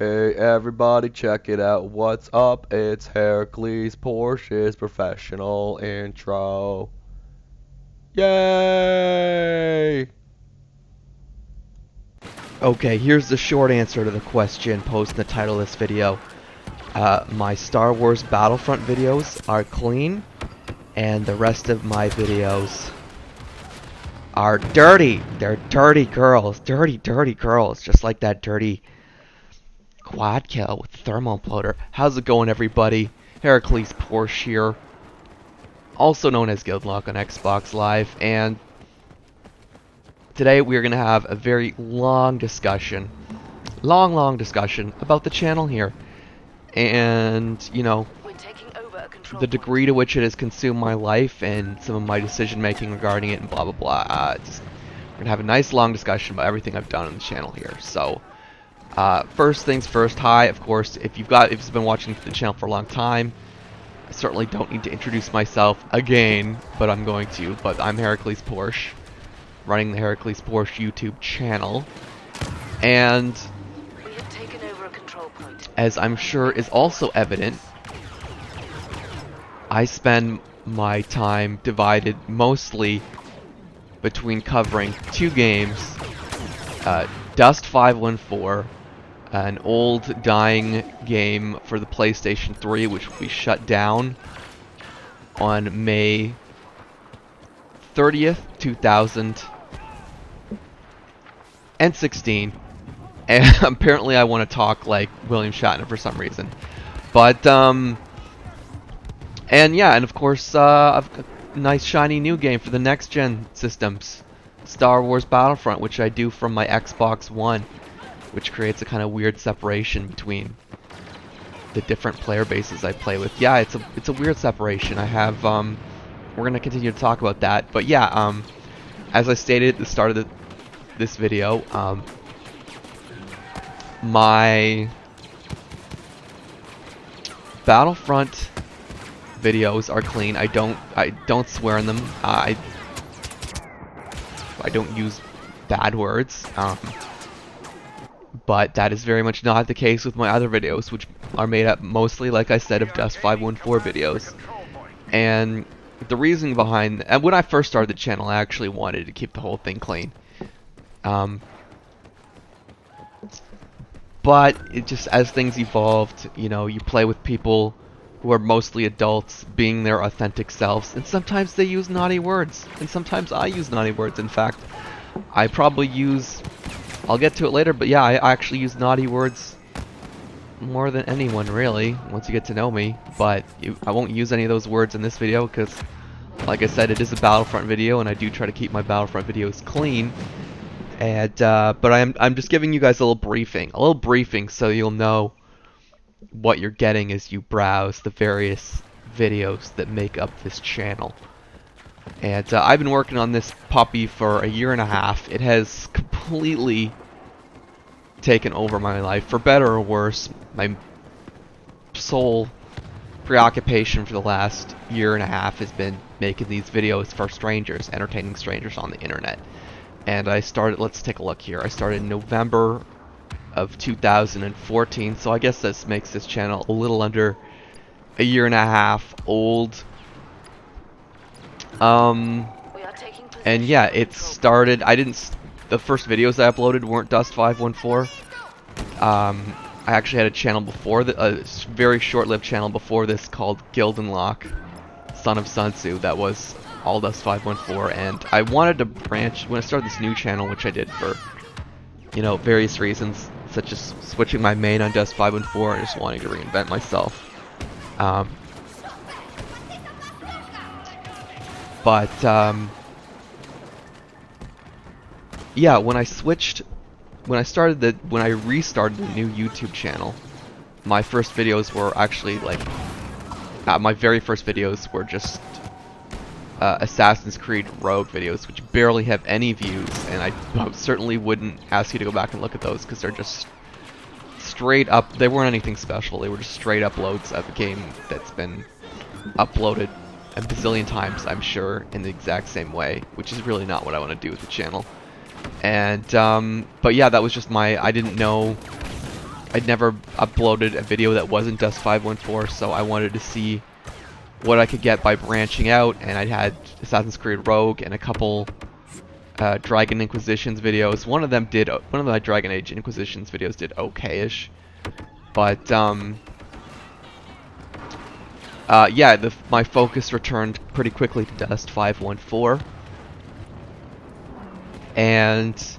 Hey everybody, check it out. What's up? It's Heracles Porsche's professional intro. Yay! Okay, here's the short answer to the question posted in the title of this video. My Star Wars Battlefront videos are clean, and the rest of my videos are dirty. They're dirty girls. Dirty, dirty girls. Just like that dirty quad kill with the thermal imploder. How's it going, everybody? Heracles Porsche here, also known as Guildlock on Xbox Live, and today we're going to have a very long discussion about the channel here, and, you know, the degree to which it has consumed my life and some of my decision making regarding it and blah blah blah. We're going to have a nice long discussion about everything I've done on the channel here. So, first things first, hi, of course, if you've been watching the channel for a long time, I certainly don't need to introduce myself again, but I'm going to. But I'm Heracles Porsche, running the Heracles Porsche YouTube channel, and we have taken over a control point. As I'm sure is also evident, I spend my time divided mostly between covering two games, Dust 514, an old dying game for the PlayStation 3, which will be shut down on May 30th, 2016. And apparently I want to talk like William Shatner for some reason. But, and yeah, and of course, I've got a nice shiny new game for the next gen systems, Star Wars Battlefront, which I do from my Xbox One, which creates a kind of weird separation between the different player bases I play with. Yeah, it's a weird separation. I have, we're gonna continue to talk about that, but yeah, as I stated at the start of this video, my Battlefront videos are clean. I don't swear in them. I don't use bad words. But that is very much not the case with my other videos, which are made up mostly, like I said, of Dust 514 videos. And the reason behind, and when I first started the channel, I actually wanted to keep the whole thing clean. But it just, as things evolved, you know, you play with people who are mostly adults being their authentic selves, and sometimes they use naughty words, and sometimes I use naughty words. In fact, I probably use, I'll get to it later, but yeah, I actually use naughty words more than anyone, really, once you get to know me. But I won't use any of those words in this video, because, like I said, it is a Battlefront video, and I do try to keep my Battlefront videos clean. And, but I'm just giving you guys a little briefing, so you'll know what you're getting as you browse the various videos that make up this channel. And I've been working on this puppy for a year and a half. It has completely taken over my life, for better or worse. My sole preoccupation for the last year and a half has been making these videos for strangers, entertaining strangers on the internet. And I started, let's take a look here, I started in November of 2014, so I guess this makes this channel a little under a year and a half old. And yeah, it started, the first videos I uploaded weren't Dust 514. I actually had a channel before, a very short-lived channel before this called Guildlock, Son of Sun Tzu, that was all Dust 514, and I wanted to branch, when I started this new channel, which I did for, you know, various reasons, such as switching my main on Dust 514 and just wanting to reinvent myself. Yeah, when I restarted the new YouTube channel, my first videos were actually like, my very first videos were just Assassin's Creed Rogue videos, which barely have any views, and I certainly wouldn't ask you to go back and look at those, because they're just straight up, they weren't anything special, they were just straight uploads of a game that's been uploaded a bazillion times, I'm sure, in the exact same way, which is really not what I want to do with the channel. And, but yeah, that was just I didn't know I'd never uploaded a video that wasn't Dust 514, so I wanted to see what I could get by branching out, and I had Assassin's Creed Rogue and a couple Dragon Inquisitions videos. One of my Dragon Age Inquisitions videos did okay-ish, but yeah, my focus returned pretty quickly to Dust 514, and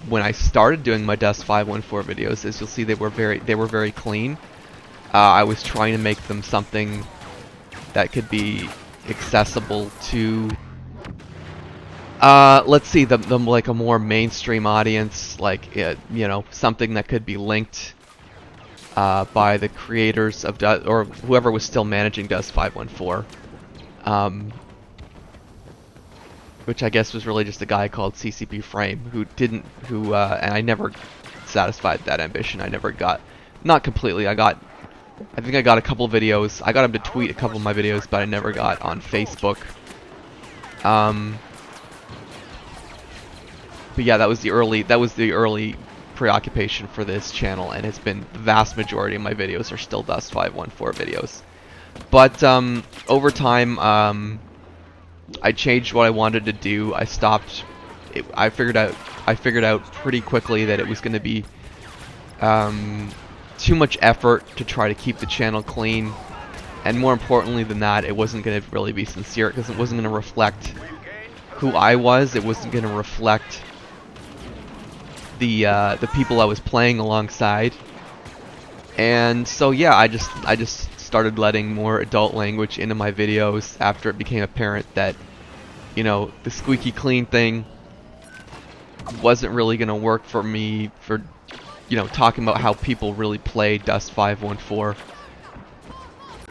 when I started doing my Dust 514 videos, as you'll see, they were very clean. I was trying to make them something that could be accessible to, let's see, the like a more mainstream audience, like you know, something that could be linked by the creators of Dust, or whoever was still managing Dust 514, which I guess was really just a guy called CCP Frame and I never satisfied that ambition. I never got, not completely. I think I got a couple videos. I got him to tweet a couple of my videos, but I never got on Facebook. But yeah, that was the early preoccupation for this channel, and it's been the vast majority of my videos are still Dust 514 videos. But over time, I changed what I wanted to do. I stopped. I figured out pretty quickly that it was going to be too much effort to try to keep the channel clean, and more importantly than that, it wasn't going to really be sincere, because it wasn't going to reflect who I was. It wasn't going to reflect the people I was playing alongside. And so yeah, I just started letting more adult language into my videos after it became apparent that, you know, the squeaky clean thing wasn't really going to work for me for, you know, talking about how people really play Dust 514.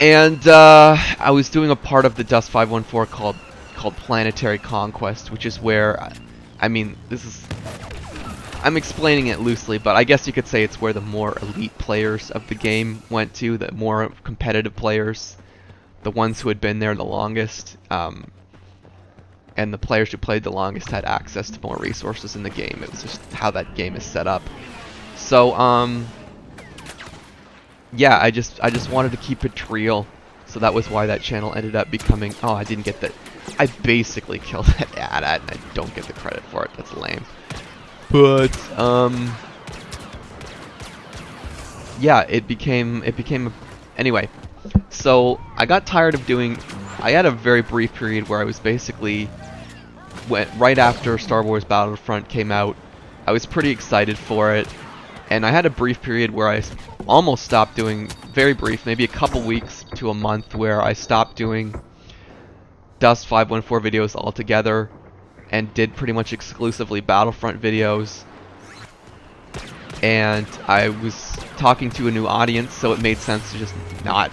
And I was doing a part of the Dust 514 called Planetary Conquest, which is where, I mean, I'm explaining it loosely, but I guess you could say it's where the more elite players of the game went to, the more competitive players, the ones who had been there the longest, and the players who played the longest had access to more resources in the game. It was just how that game is set up. So, yeah, I just wanted to keep it real, so that was why that channel ended up becoming. Oh, I didn't get that. I basically killed that ad, and I don't get the credit for it. That's lame. But yeah, it became anyway. So I got tired of doing. I had a very brief period where I was basically went right after Star Wars Battlefront came out. I was pretty excited for it, and I had a brief period where I almost stopped doing, very brief, maybe a couple weeks to a month, where I stopped doing Dust 514 videos altogether and did pretty much exclusively Battlefront videos. And I was talking to a new audience, so it made sense to just not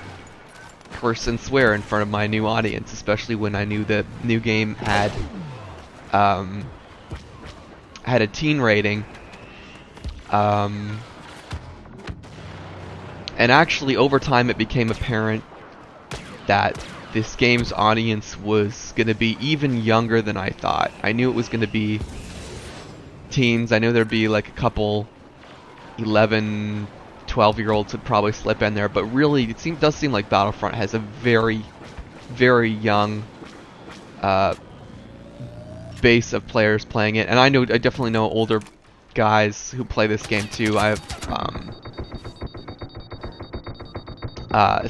curse and swear in front of my new audience, especially when I knew the new game had a teen rating. And actually, over time, it became apparent that this game's audience was going to be even younger than I thought. I knew it was going to be teens. I knew there'd be like a couple 11, 12-year-olds would probably slip in there, but really, it does seem like Battlefront has a very, very young base of players playing it. And I definitely know older guys who play this game too. I have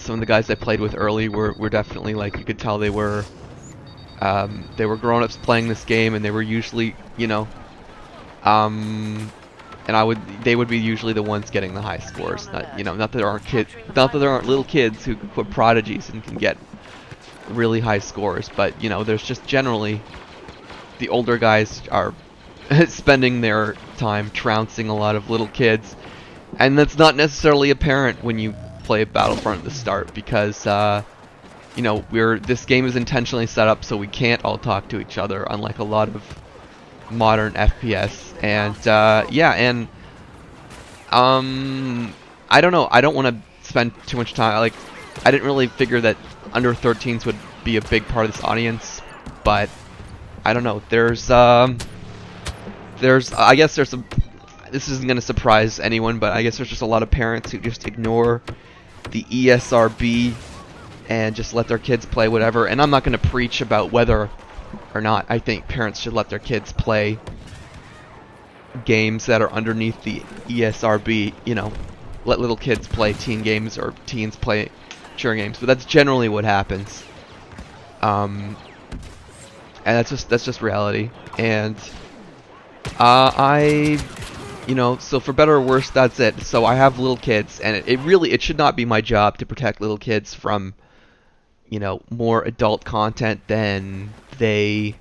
some of the guys I played with early were definitely, like, you could tell they were grown-ups playing this game, and they were usually, you know, and they would be usually the ones getting the high scores. Not, you know, not that there aren't little kids who are prodigies and can get really high scores, but, you know, there's just generally the older guys are spending their time trouncing a lot of little kids, and that's not necessarily apparent when you play Battlefront at the start, because you know, this game is intentionally set up so we can't all talk to each other, unlike a lot of modern FPS. And yeah, and I don't know, I don't want to spend too much time, like, I didn't really figure that under 13s would be a big part of this audience, but I don't know, I guess there's this isn't going to surprise anyone, but I guess there's just a lot of parents who just ignore the ESRB and just let their kids play whatever. And I'm not going to preach about whether or not I think parents should let their kids play games that are underneath the ESRB. You know, let little kids play teen games or teens play mature games. But that's generally what happens. And that's just reality. And you know, so for better or worse, that's it. So I have little kids, and it should not be my job to protect little kids from, you know, more adult content than they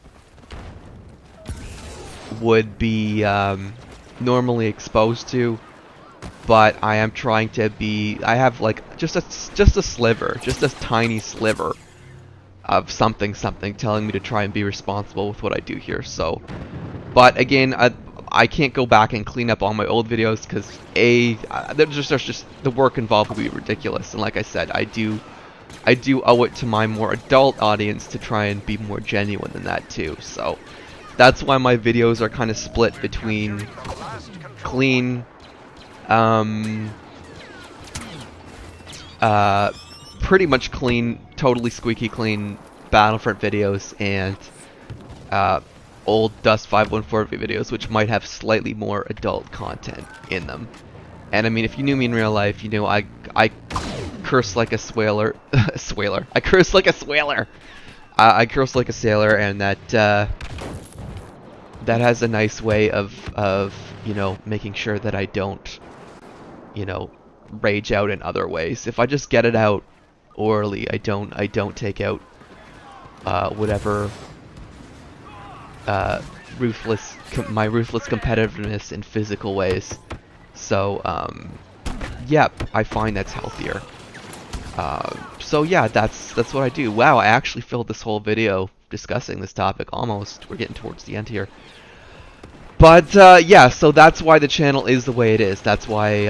would be normally exposed to. But I am trying to be. I have like just a sliver, just a tiny sliver of something telling me to try and be responsible with what I do here. So, but again, I can't go back and clean up all my old videos because there's just the work involved will be ridiculous. And like I said, I do owe it to my more adult audience to try and be more genuine than that too. So that's why my videos are kind of split between clean, pretty much clean, totally squeaky clean Battlefront videos and old Dust 514 videos, which might have slightly more adult content in them. And I mean, if you knew me in real life, you know I curse like a swaler. I curse like a swaler. I curse like a sailor, and that has a nice way of you know, making sure that I don't, you know, rage out in other ways. If I just get it out orally, I don't take out whatever my ruthless competitiveness in physical ways. So yeah, I find that's healthier. So yeah, that's what I do. Wow, I actually filled this whole video discussing this topic almost. We're getting towards the end here. But yeah, so that's why the channel is the way it is. That's why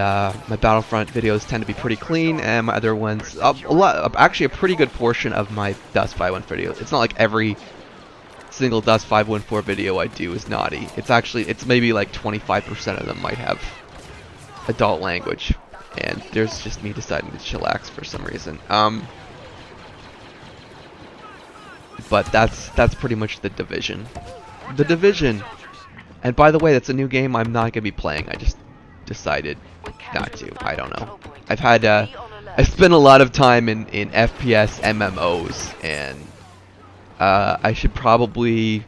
my Battlefront videos tend to be pretty clean, and my other ones, actually a pretty good portion of my Dust 514 videos. It's not like every single Dust 514 video I do is naughty. It's maybe like 25% of them might have adult language, and there's just me deciding to chillax for some reason. But that's pretty much The Division. The Division. And by the way, that's a new game I'm not gonna be playing. I just decided not to. I don't know. I spent a lot of time in FPS MMOs, and I should probably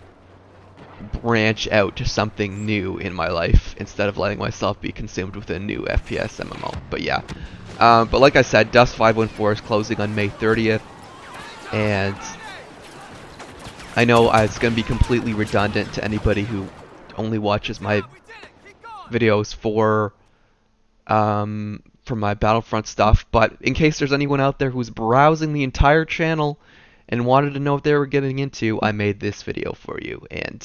branch out to something new in my life instead of letting myself be consumed with a new FPS MMO. But yeah, but like I said, Dust 514 is closing on May 30th, and I know it's going to be completely redundant to anybody who only watches my videos for my Battlefront stuff, but in case there's anyone out there who's browsing the entire channel and wanted to know what they were getting into, I made this video for you, and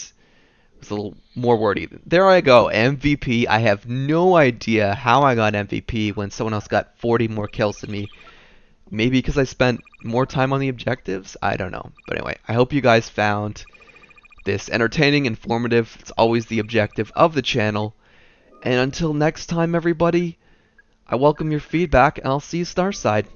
it's a little more wordy. There I go, MVP. I have no idea how I got MVP when someone else got 40 more kills than me. Maybe because I spent more time on the objectives? I don't know. But anyway, I hope you guys found this entertaining, informative. It's always the objective of the channel. And until next time, everybody, I welcome your feedback, and I'll see you Starside.